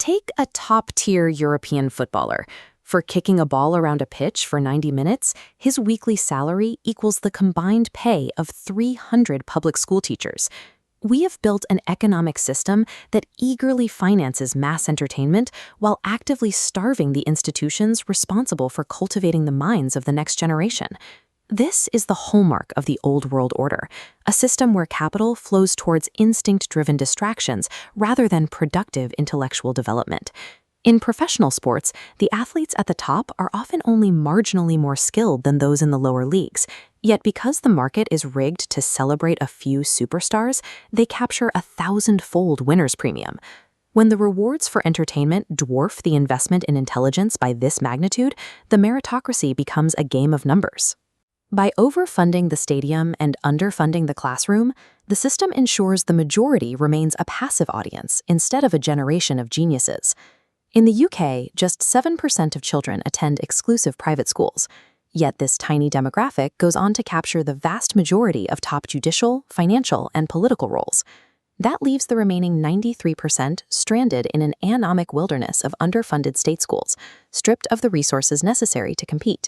Take a top-tier European footballer. For kicking a ball around a pitch for 90 minutes, his weekly salary equals the combined pay of 300 public school teachers. We have built an economic system that eagerly finances mass entertainment while actively starving the institutions responsible for cultivating the minds of the next generation. This is the hallmark of the old world order, a system where capital flows towards instinct-driven distractions rather than productive intellectual development. In professional sports, the athletes at the top are often only marginally more skilled than those in the lower leagues. Yet because the market is rigged to celebrate a few superstars, they capture a 1,000-fold winner's premium. When the rewards for entertainment dwarf the investment in intelligence by this magnitude, the meritocracy becomes a game of numbers. By overfunding the stadium and underfunding the classroom, the system ensures the majority remains a passive audience instead of a generation of geniuses. In the UK, just 7% of children attend exclusive private schools. Yet this tiny demographic goes on to capture the vast majority of top judicial, financial, and political roles. That leaves the remaining 93% stranded in an anomic wilderness of underfunded state schools, stripped of the resources necessary to compete.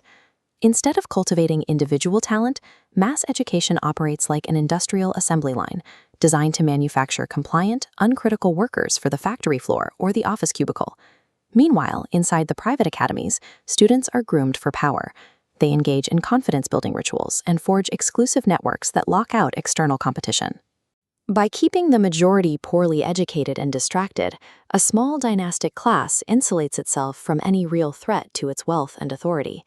Instead of cultivating individual talent, mass education operates like an industrial assembly line, designed to manufacture compliant, uncritical workers for the factory floor or the office cubicle. Meanwhile, inside the private academies, students are groomed for power. They engage in confidence-building rituals and forge exclusive networks that lock out external competition. By keeping the majority poorly educated and distracted, a small dynastic class insulates itself from any real threat to its wealth and authority.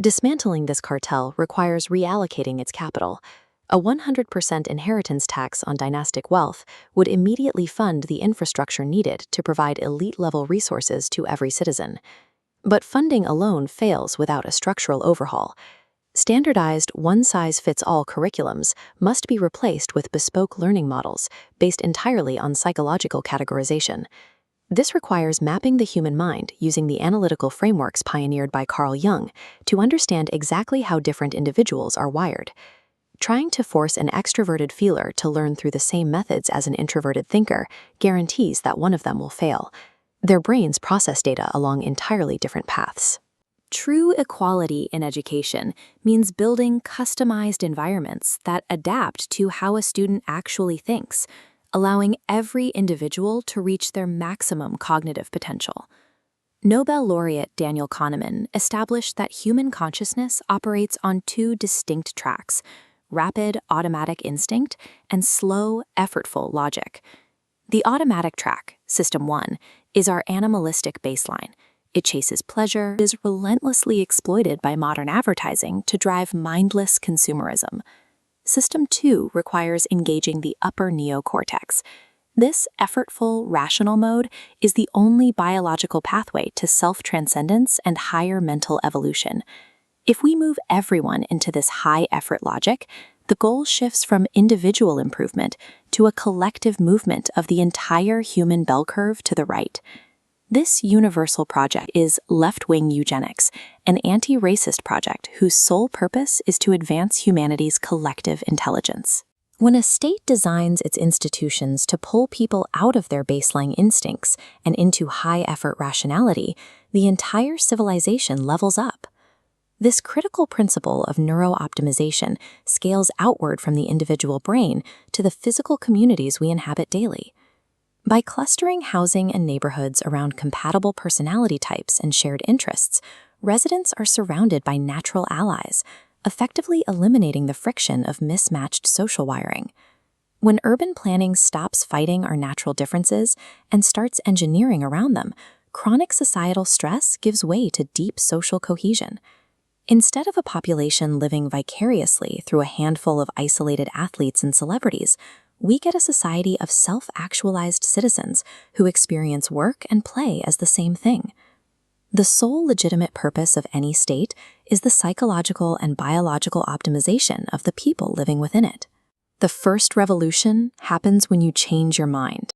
Dismantling this cartel requires reallocating its capital. A 100% inheritance tax on dynastic wealth would immediately fund the infrastructure needed to provide elite-level resources to every citizen. But funding alone fails without a structural overhaul. Standardized one-size-fits-all curriculums must be replaced with bespoke learning models based entirely on psychological categorization. This requires mapping the human mind using the analytical frameworks pioneered by Carl Jung to understand exactly how different individuals are wired. Trying to force an extroverted feeler to learn through the same methods as an introverted thinker guarantees that one of them will fail. Their brains process data along entirely different paths. True equality in education means building customized environments that adapt to how a student actually thinks, allowing every individual to reach their maximum cognitive potential. Nobel laureate Daniel Kahneman established that human consciousness operates on two distinct tracks: rapid automatic instinct and slow, effortful logic. The automatic track, System 1, is our animalistic baseline. It chases pleasure, is relentlessly exploited by modern advertising to drive mindless consumerism. System 2 requires engaging the upper neocortex. This effortful, rational mode is the only biological pathway to self-transcendence and higher mental evolution. If we move everyone into this high-effort logic, the goal shifts from individual improvement to a collective movement of the entire human bell curve to the right. This universal project is left-wing eugenics, an anti-racist project whose sole purpose is to advance humanity's collective intelligence. When a state designs its institutions to pull people out of their baseline instincts and into high-effort rationality, the entire civilization levels up. This critical principle of neuro-optimization scales outward from the individual brain to the physical communities we inhabit daily. By clustering housing and neighborhoods around compatible personality types and shared interests, residents are surrounded by natural allies, effectively eliminating the friction of mismatched social wiring. When urban planning stops fighting our natural differences and starts engineering around them, chronic societal stress gives way to deep social cohesion. Instead of a population living vicariously through a handful of isolated athletes and celebrities, we get a society of self-actualized citizens who experience work and play as the same thing. The sole legitimate purpose of any state is the psychological and biological optimization of the people living within it. The first revolution happens when you change your mind.